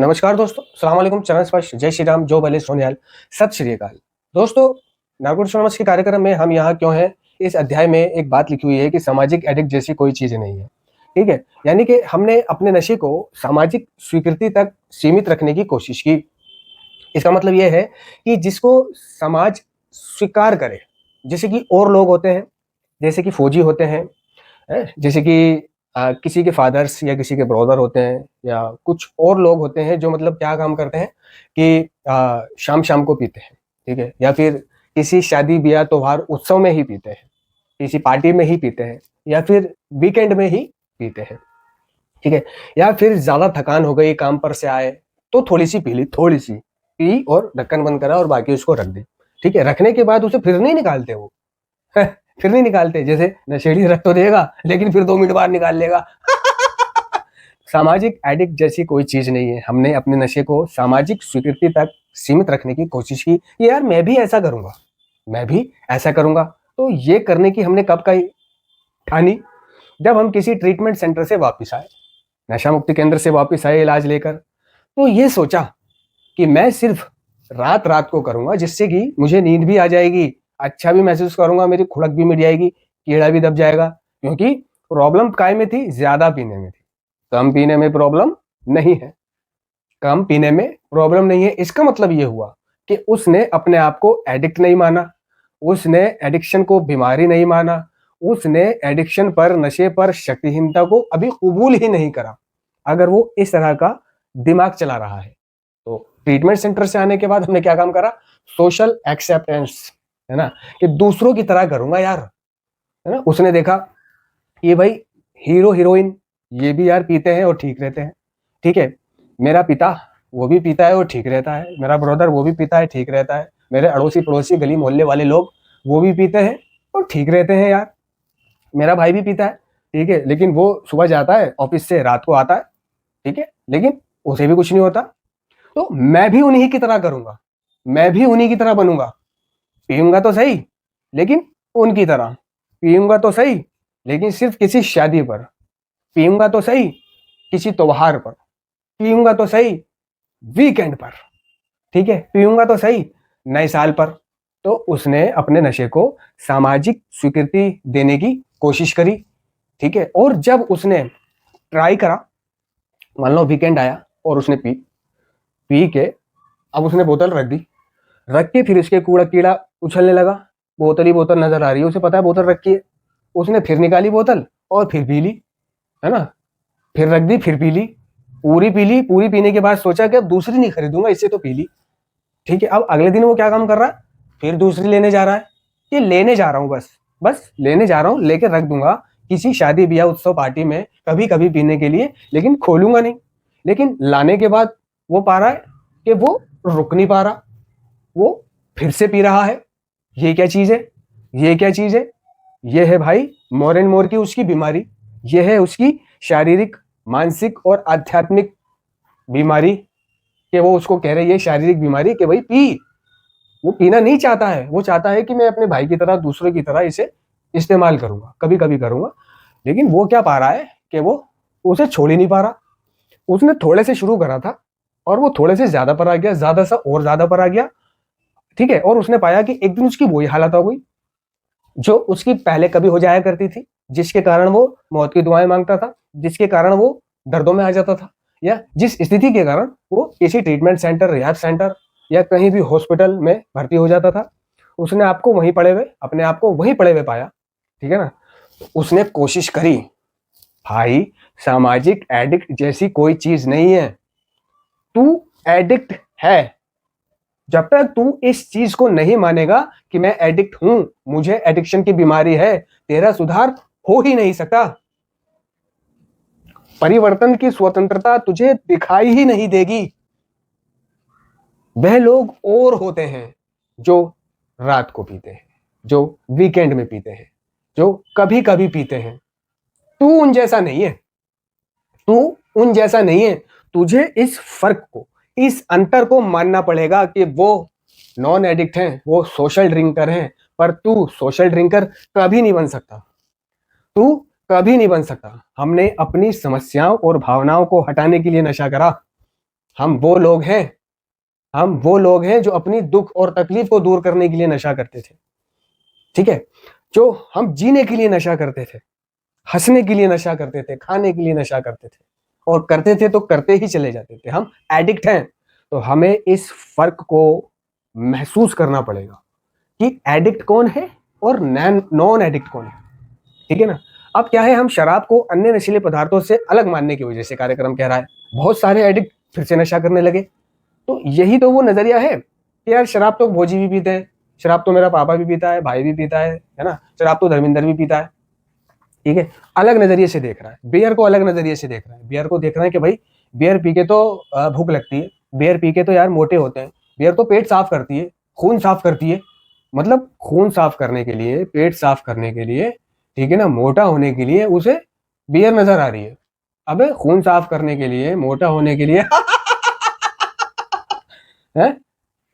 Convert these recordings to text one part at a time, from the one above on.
नमस्कार दोस्तों, सलाम वालेकुम, चरण स्पर्श, जय श्री राम, जो भले सोनिहाल, सत श्री अकाल। दोस्तों, नागपुर के कार्यक्रम में हम यहाँ क्यों हैं? इस अध्याय में एक बात लिखी हुई है कि सामाजिक एडिक्ट जैसी कोई चीज नहीं है। ठीक है, यानी कि हमने अपने नशे को सामाजिक स्वीकृति तक सीमित रखने की कोशिश की। इसका मतलब यह है कि जिसको समाज स्वीकार करे, जैसे कि और लोग होते हैं, जैसे कि फौजी होते हैं, जैसे कि किसी के फादर्स या किसी के ब्रदर होते हैं, या कुछ और लोग होते हैं जो मतलब क्या काम करते हैं कि शाम शाम को पीते हैं। ठीक है, या फिर किसी शादी ब्याह त्योहार उत्सव में ही पीते हैं, किसी पार्टी में ही पीते हैं, या फिर वीकेंड में ही पीते हैं। ठीक है, या फिर ज्यादा थकान हो गई, काम पर से आए तो थोड़ी सी पी ली, थोड़ी सी पी और ढक्कन बंद करा और बाकी उसको रख दी। ठीक है, रखने के बाद उसे फिर नहीं निकालते वो फिर नहीं निकालते। जैसे नशेड़ी रख तो देगा लेकिन फिर 2 मिनट बाद निकाल लेगा सामाजिक एडिक्ट जैसी कोई चीज नहीं है। हमने अपने नशे को सामाजिक स्वीकृति तक सीमित रखने की कोशिश की कि यार मैं भी ऐसा करूंगा, मैं भी ऐसा करूंगा। तो ये करने की हमने कब कही ठानी? जब हम किसी ट्रीटमेंट सेंटर से वापस आए, नशा मुक्ति केंद्र से वापस आए इलाज लेकर, तो ये सोचा कि मैं सिर्फ रात रात को करूंगा, जिससे कि मुझे नींद भी आ जाएगी, अच्छा भी महसूस करूंगा, मेरी खुड़क भी मिट जाएगी, कीड़ा भी दब जाएगा। क्योंकि प्रॉब्लम काय में थी? ज्यादा पीने में थी। कम पीने में प्रॉब्लम नहीं है, कम पीने में प्रॉब्लम नहीं है। इसका मतलब ये हुआ कि उसने अपने आप को एडिक्ट नहीं माना, उसने एडिक्शन को बीमारी नहीं माना, उसने एडिक्शन पर, नशे पर शक्तिहीनता को अभी कबूल ही नहीं करा। अगर वो इस तरह का दिमाग चला रहा है तो ट्रीटमेंट सेंटर से आने के बाद हमने क्या काम करा? सोशल एक्सेप्टेंस, है ना, कि दूसरों की तरह करूंगा यार, है ना। उसने देखा ये भाई हीरो हीरोइन ये भी यार पीते हैं और ठीक रहते हैं। ठीक है, मेरा पिता वो भी पीता है और ठीक रहता है, मेरा ब्रदर वो भी पीता है, ठीक रहता है, मेरे अड़ोसी पड़ोसी गली मोहल्ले वाले लोग वो भी पीते हैं और ठीक रहते हैं यार, मेरा भाई भी पीता है। ठीक है, लेकिन वो सुबह जाता है ऑफिस से, रात को आता है। ठीक है, लेकिन उसे भी कुछ नहीं होता। तो मैं भी उन्हीं की तरह करूंगा, मैं भी उन्हीं की तरह बनूंगा। पीऊंगा तो सही लेकिन उनकी तरह, पीऊंगा तो सही लेकिन सिर्फ किसी शादी पर, पीऊंगा तो सही किसी त्योहार पर, पीऊंगा तो सही वीकेंड पर। ठीक है, पीऊंगा तो सही नए साल पर। तो उसने अपने नशे को सामाजिक स्वीकृति देने की कोशिश करी। ठीक है, और जब उसने ट्राई करा, मान लो वीकेंड आया और उसने पी के अब उसने बोतल रख दी, रख के फिर उसके कूड़ा कीड़ा उछलने लगा। बोतल ही बोतल नजर आ रही है, उसे पता है बोतल रखी है। उसने फिर निकाली बोतल और फिर पी ली, है ना, फिर रख दी, फिर पी ली, पूरी पी ली। पूरी पीने के बाद सोचा कि अब दूसरी नहीं खरीदूंगा, इससे तो पी ली। ठीक है, अब अगले दिन वो क्या काम कर रहा है? फिर दूसरी लेने जा रहा है। ये लेने जा रहा हूं, बस बस लेने जा रहा हूं, लेके रख दूंगा किसी शादी ब्याह उत्सव पार्टी में कभी कभी पीने के लिए, लेकिन खोलूंगा नहीं। लेकिन लाने के बाद वो पा रहा है कि वो रुक नहीं पा रहा, वो फिर से पी रहा है। ये क्या चीज है? ये क्या चीज है? ये है भाई मोर एंड मोर की उसकी बीमारी। ये है उसकी शारीरिक, मानसिक और आध्यात्मिक बीमारी, कि वो उसको कह रही है शारीरिक बीमारी कि भाई पी। वो पीना नहीं चाहता है, वो चाहता है कि मैं अपने भाई की तरह, दूसरे की तरह इसे इस्तेमाल करूंगा, कभी कभी करूंगा। लेकिन वो क्या पा रहा है कि वो उसे छोड़ ही नहीं पा रहा। उसने थोड़े से शुरू करा था और वो थोड़े से ज्यादा पर आ गया, ज्यादा सा और ज्यादा पर आ गया। ठीक है, और उसने पाया कि एक दिन उसकी वही हालत हो गई जो उसकी पहले कभी हो जाया करती थी, जिसके कारण वो मौत की दुआएं मांगता था, जिसके कारण वो दर्दों में आ जाता था, या जिस स्थिति के कारण वो किसी ट्रीटमेंट सेंटर, रिहैब सेंटर या कहीं भी हॉस्पिटल में भर्ती हो जाता था। उसने आपको वहीं पड़े हुए, अपने आप को वहीं पड़े हुए पाया। ठीक है ना, उसने कोशिश करी। भाई सामाजिक एडिक्ट जैसी कोई चीज नहीं है, तू एडिक्ट है। जब तक तू इस चीज को नहीं मानेगा कि मैं एडिक्ट हूं, मुझे एडिक्शन की बीमारी है, तेरा सुधार हो ही नहीं सकता। परिवर्तन की स्वतंत्रता तुझे दिखाई ही नहीं देगी। वह लोग और होते हैं जो रात को पीते हैं, जो वीकेंड में पीते हैं, जो कभी कभी पीते हैं। तू उन जैसा नहीं है, तू उन जैसा नहीं है। तुझे इस फर्क को, इस अंतर को मानना पड़ेगा कि वो नॉन एडिक्ट हैं, वो सोशल ड्रिंकर हैं, पर तू सोशल ड्रिंकर कभी नहीं बन सकता। तू कभी नहीं बन सकता। हमने अपनी समस्याओं और भावनाओं को हटाने के लिए नशा करा, हम वो लोग हैं, हम वो लोग हैं जो अपनी दुख और तकलीफ को दूर करने के लिए नशा करते थे, ठीक है। जो हम जीने के लिए नशा करते थे, हंसने के लिए नशा करते थे, खाने के लिए नशा करते थे, और करते थे तो करते ही चले जाते थे। हम एडिक्ट हैं। तो हमें इस फर्क को महसूस करना पड़ेगा कि एडिक्ट कौन है और नॉन एडिक्ट कौन है, ठीक है ना। अब क्या है, हम शराब को अन्य नशीले पदार्थों से अलग मानने की वजह से कार्यक्रम कह रहा है बहुत सारे एडिक्ट फिर से नशा करने लगे। तो यही तो वो नजरिया है कि यार शराब तो भोजी भी पीते हैं, शराब तो मेरा पापा भी पीता है, भाई भी पीता है ना, शराब तो धर्मेंद्र भी पीता है, ठीक है। अलग नजरिए से देख रहा है, बियर को अलग नजरिए से देख रहा है। बियर को देख रहा है कि भाई बियर पी के तो भूख लगती है, बियर पी के तो यार मोटे होते हैं, बियर तो पेट साफ करती है, खून साफ करती है। मतलब खून साफ करने के लिए, पेट साफ करने के लिए, ठीक है ना, मोटा होने के लिए उसे बियर नजर आ रही है। अबे खून साफ करने के लिए, मोटा होने के लिए है,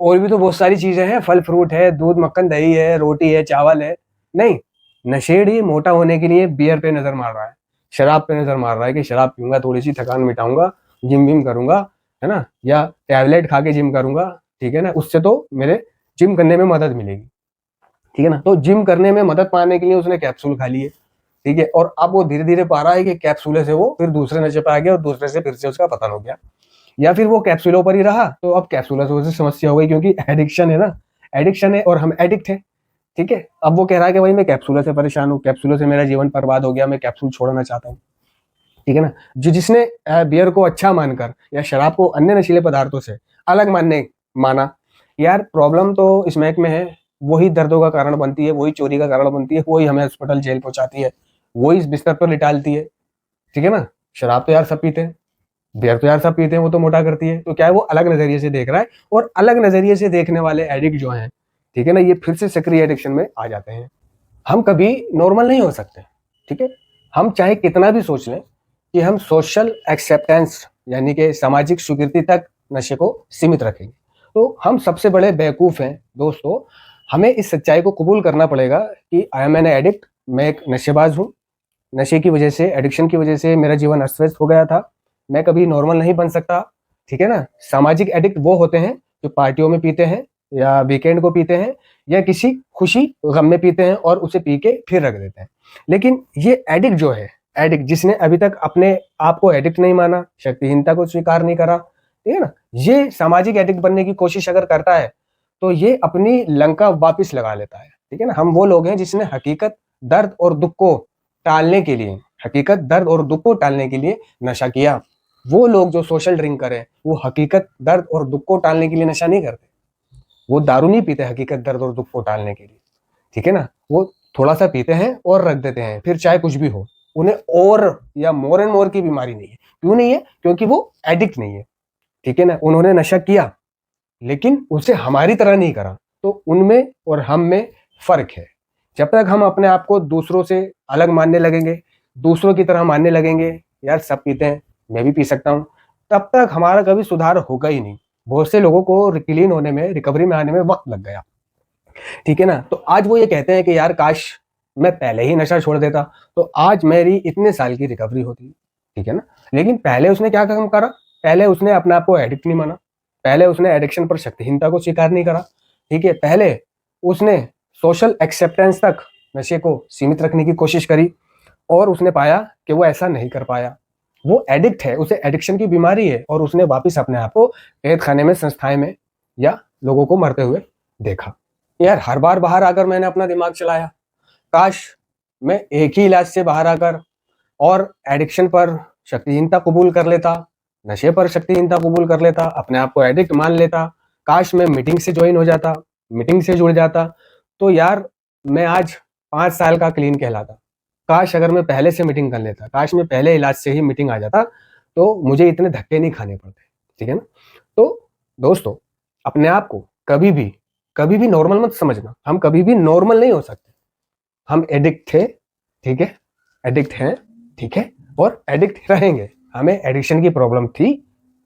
और भी तो बहुत सारी चीजें हैं, फल फ्रूट है, दूध मक्खन दही है, रोटी है, चावल है। नहीं, नशेड़ी मोटा होने के लिए बियर पे नजर मार रहा है, शराब पे नजर मार रहा है कि शराब पीऊंगा, थोड़ी सी थकान मिटाऊंगा, जिम विम करूंगा, है ना, या टैबलेट खा के जिम करूंगा, ठीक है ना, उससे तो मेरे जिम करने में मदद मिलेगी, ठीक है ना। तो जिम करने में मदद पाने के लिए उसने कैप्सूल खा लिए, ठीक है। और अब वो धीरे धीरे पा रहा है कि कैप्सूल से वो फिर दूसरे नशे पे आ गया और दूसरे से फिर से उसका पतन हो गया, या फिर वो कैप्सूलों पर ही रहा तो अब कैप्सूलों से उसे समस्या हो गई, क्योंकि एडिक्शन है ना, एडिक्शन है और हम एडिक्ट हैं, ठीक है। अब वो कह रहा है कि भाई मैं कैप्सूलों से परेशान हूँ, कैप्सूलों से मेरा जीवन बर्बाद हो गया, मैं कैप्सूल छोड़ना चाहता हूँ, ठीक है ना। जिसने बियर को अच्छा मानकर या शराब को अन्य नशीले पदार्थों से अलग माना, यार प्रॉब्लम तो स्मैक में है, वही दर्दों का कारण बनती है, वही चोरी का कारण बनती है, वही हमें अस्पताल जेल पहुंचाती है, वही इस बिस्तर पर लिटालती है, ठीक है ना। शराब तो यार सब पीते हैं, बियर तो यार सब पीते हैं, वो तो मोटा करती है। तो क्या है, वो अलग नजरिए से देख रहा है, और अलग नजरिए से देखने वाले एडिक्ट जो हैं, ठीक है ना, ये फिर से सक्रिय एडिक्शन में आ जाते हैं। हम कभी नॉर्मल नहीं हो सकते, ठीक है। हम चाहे कितना भी सोच लें कि हम सोशल एक्सेप्टेंस यानी कि सामाजिक स्वीकृति तक नशे को सीमित रखेंगे, तो हम सबसे बड़े बेवकूफ हैं दोस्तों। हमें इस सच्चाई को कबूल करना पड़ेगा कि आई एम एन एडिक्ट, मैं एक नशेबाज हूँ। नशे की वजह से, एडिक्शन की वजह से मेरा जीवन अस्त व्यस्त हो गया था, मैं कभी नॉर्मल नहीं बन सकता, ठीक है ना। सामाजिक एडिक्ट वो होते हैं जो पार्टियों में पीते हैं, या वीकेंड को पीते हैं, या किसी खुशी गम में पीते हैं और उसे पी के फिर रख देते हैं। लेकिन ये एडिक्ट जो है, एडिक्ट जिसने अभी तक अपने आप को एडिक्ट नहीं माना, शक्तिहीनता को स्वीकार नहीं करा, ठीक है ना, ये सामाजिक एडिक्ट बनने की कोशिश अगर करता है तो ये अपनी लंका वापिस लगा लेता है, ठीक है ना। हम वो लोग हैं जिसने हकीकत, दर्द और दुख को टालने के लिए, हकीकत, दर्द और दुख को टालने के लिए नशा किया। वो लोग जो सोशल ड्रिंक करें, वो हकीकत, दर्द और दुख को टालने के लिए नशा नहीं करते, वो दारू नहीं पीते हकीकत, दर्द और दुख को टालने के लिए, ठीक है ना। वो थोड़ा सा पीते हैं और रख देते हैं, फिर चाहे कुछ भी हो, उन्हें और या मोर एंड मोर की बीमारी नहीं है। क्यों नहीं है? क्योंकि वो एडिक्ट नहीं है, ठीक है ना। उन्होंने नशा किया लेकिन उसे हमारी तरह नहीं करा, तो उनमें और हम में फर्क है। जब तक हम अपने आप को दूसरों से अलग मानने लगेंगे, दूसरों की तरह मानने लगेंगे, यार सब पीते हैं मैं भी पी सकता हूँ, तब तक हमारा कभी सुधार होगा ही नहीं। बहुत से लोगों को क्लीन होने में, रिकवरी में आने में वक्त लग गया, ठीक है ना। तो आज वो ये कहते हैं कि यार काश मैं पहले ही नशा छोड़ देता, तो आज मेरी इतने साल की रिकवरी होती, ठीक है ना। लेकिन पहले उसने क्या काम करा, पहले उसने अपने आप को एडिक्ट नहीं माना, पहले उसने एडिक्शन पर शक्तिहीनता को स्वीकार नहीं करा, ठीक है। पहले उसने सोशल एक्सेप्टेंस तक नशे को सीमित रखने की कोशिश करी, और उसने पाया कि वो ऐसा नहीं कर पाया। वो एडिक्ट है, उसे एडिक्शन की बीमारी है, और उसने वापिस अपने आप को कैद खाने में, संस्थाएं में, या लोगों को मरते हुए देखा। यार हर बार बाहर आकर मैंने अपना दिमाग चलाया, काश मैं एक ही इलाज से बाहर आकर और एडिक्शन पर शक्तिहीनता कबूल कर लेता, नशे पर शक्तिहीनता कबूल कर लेता, अपने आप को एडिक्ट मान लेता। काश मैं मीटिंग से ज्वाइन हो जाता, मीटिंग से जुड़ जाता, तो यार मैं आज 5 साल का क्लीन कहलाता। काश अगर मैं पहले से मीटिंग कर लेता, काश मैं पहले इलाज से ही मीटिंग आ जाता, तो मुझे इतने धक्के नहीं खाने पड़ते, ठीक है ना। तो दोस्तों, अपने आप को कभी भी नॉर्मल मत समझना, हम कभी भी नॉर्मल नहीं हो सकते। हम एडिक्ट थे, ठीक है, एडिक्ट हैं, ठीक है, और एडिक्ट रहेंगे। हमें एडिक्शन की प्रॉब्लम थी,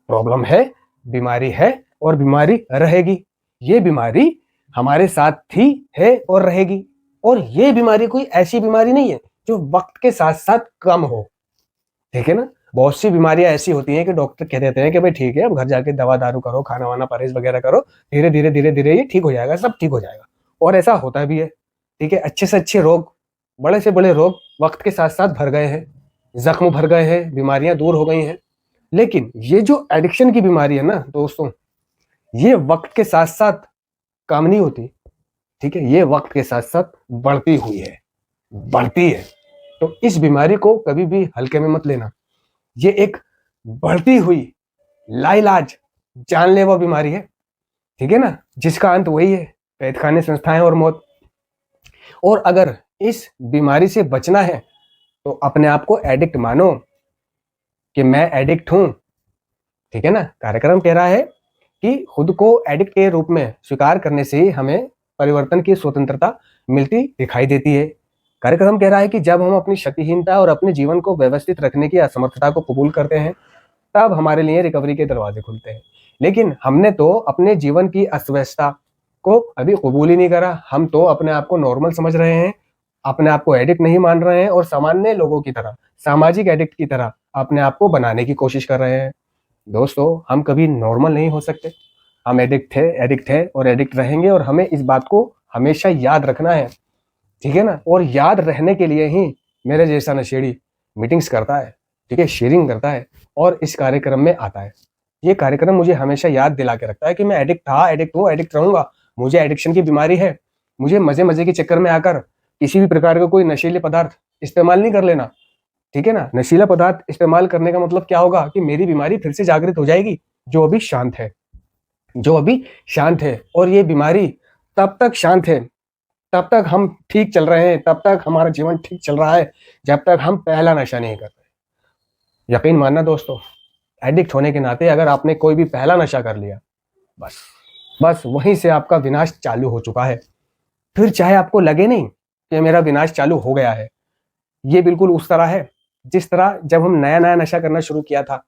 प्रॉब्लम है, बीमारी है, और बीमारी रहेगी। ये बीमारी हमारे साथ थी, है और रहेगी। और ये बीमारी कोई ऐसी बीमारी नहीं है जो वक्त के साथ साथ कम हो, ठीक है ना। बहुत सी बीमारियां ऐसी होती हैं कि डॉक्टर कह देते हैं कि भाई ठीक है, अब घर जाके दवा दारू करो, खाना वाना परहेज वगैरह करो, धीरे धीरे धीरे धीरे ये ठीक हो जाएगा, सब ठीक हो जाएगा। और ऐसा होता भी है। ठीक है, अच्छे से अच्छे रोग, बड़े से बड़े रोग वक्त के साथ साथ भर गए हैं, जख्म भर गए हैं, बीमारियां दूर हो गई हैं। लेकिन ये जो एडिक्शन की बीमारी है ना दोस्तों, ये वक्त के साथ साथ कम नहीं होती। ठीक है, ये वक्त के साथ साथ बढ़ती हुई है, बढ़ती है। तो इस बीमारी को कभी भी हल्के में मत लेना। ये एक बढ़ती हुई लाइलाज जानलेवा बीमारी है। ठीक है ना, जिसका अंत वही है, कैदखाने, संस्थाएं और मौत। और अगर इस बीमारी से बचना है तो अपने आप को एडिक्ट मानो कि मैं एडिक्ट हूं। ठीक है ना, कार्यक्रम कह रहा है कि खुद को एडिक्ट के रूप में स्वीकार करने से ही हमें परिवर्तन की स्वतंत्रता मिलती दिखाई देती है। कार्यक्रम कह रहा है कि जब हम अपनी शक्तिहीनता और अपने जीवन को व्यवस्थित रखने की असमर्थता को कबूल करते हैं, तब हमारे लिए रिकवरी के दरवाजे खुलते हैं। लेकिन हमने तो अपने जीवन की अस्तव्यस्तता को अभी कबूल ही नहीं करा। हम तो अपने आप को नॉर्मल समझ रहे हैं, अपने आप को एडिक्ट नहीं मान रहे हैं, और सामान्य लोगों की तरह, सामाजिक एडिक्ट की तरह अपने आप को बनाने की कोशिश कर रहे हैं। दोस्तों, हम कभी नॉर्मल नहीं हो सकते। हम एडिक्ट है और एडिक्ट रहेंगे, और हमें इस बात को हमेशा याद रखना है। ठीक है ना, और याद रहने के लिए ही मेरे जैसा नशेड़ी मीटिंग्स करता है, ठीक है, शेयरिंग करता है और इस कार्यक्रम में आता है। ये कार्यक्रम मुझे हमेशा याद दिला के रखता है कि मैं एडिक्ट था, एडिक्ट हूँ, एडिक्ट रहूंगा। मुझे एडिक्शन की बीमारी है। मुझे मजे मजे के चक्कर में आकर किसी भी प्रकार का कोई नशीले पदार्थ इस्तेमाल नहीं कर लेना। ठीक है ना, नशीला पदार्थ इस्तेमाल करने का मतलब क्या होगा कि मेरी बीमारी फिर से जागृत हो जाएगी, जो अभी शांत है, जो अभी शांत है। और ये बीमारी तब तक शांत है, तब तक हम ठीक चल रहे हैं, तब तक हमारा जीवन ठीक चल रहा है, जब तक हम पहला नशा नहीं करते। यकीन मानना दोस्तों, एडिक्ट होने के नाते अगर आपने कोई भी पहला नशा कर लिया, बस बस वहीं से आपका विनाश चालू हो चुका है। फिर चाहे आपको लगे नहीं कि मेरा विनाश चालू हो गया है, ये बिल्कुल उस तरह है जिस तरह जब हम नया नया नशा करना शुरू किया था,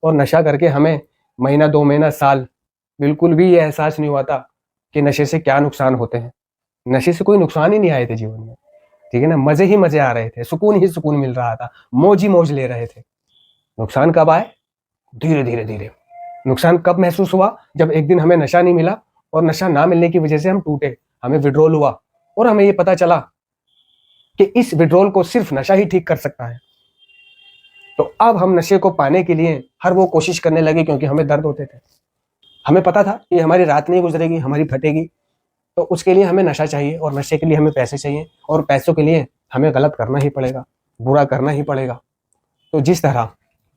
और नशा करके हमें महीना, 2 महीना, साल बिल्कुल भी ये एहसास नहीं हुआ था कि नशे से क्या नुकसान होते हैं। नशे से कोई नुकसान ही नहीं आए थे जीवन में। ठीक है ना, मजे ही मजे आ रहे थे, सुकून ही सुकून मिल रहा था, मौज ही मौज ले रहे थे। नुकसान कब आए? धीरे धीरे धीरे। नुकसान कब महसूस हुआ? जब एक दिन हमें नशा नहीं मिला, और नशा ना मिलने की वजह से हम टूटे, हमें विड्रॉल हुआ, और हमें ये पता चला कि इस विड्रॉल को सिर्फ नशा ही ठीक कर सकता है। तो अब हम नशे को पाने के लिए हर वो कोशिश करने लगे, क्योंकि हमें दर्द होते थे। हमें पता था कि हमारी रात नहीं गुजरेगी, हमारी फटेगी, तो उसके लिए हमें नशा चाहिए, और नशे के लिए हमें पैसे चाहिए, और पैसों के लिए हमें गलत करना ही पड़ेगा, बुरा करना ही पड़ेगा। तो जिस तरह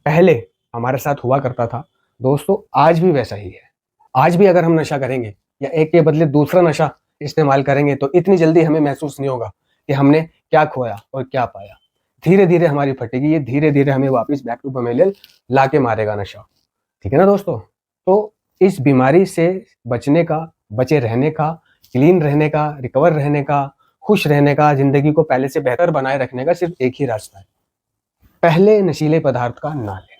पहले हमारे साथ हुआ करता था दोस्तों, आज भी वैसा ही है। आज भी अगर हम नशा करेंगे या एक के बदले दूसरा नशा इस्तेमाल करेंगे, तो इतनी जल्दी हमें महसूस नहीं होगा कि हमने क्या खोया और क्या पाया। धीरे धीरे हमारी फटेगी, ये धीरे धीरे हमें वापस बैक टू फैमिलियल ला के मारेगा नशा। ठीक है ना दोस्तों, तो इस बीमारी से बचने का, बचे रहने का, क्लीन रहने का, रिकवर रहने का, खुश रहने का, जिंदगी को पहले से बेहतर बनाए रखने का सिर्फ एक ही रास्ता है, पहले नशीले पदार्थ का ना लेना।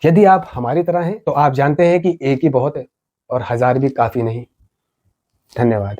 यदि आप हमारी तरह हैं तो आप जानते हैं कि एक ही बहुत है और 1000 भी काफी नहीं। धन्यवाद।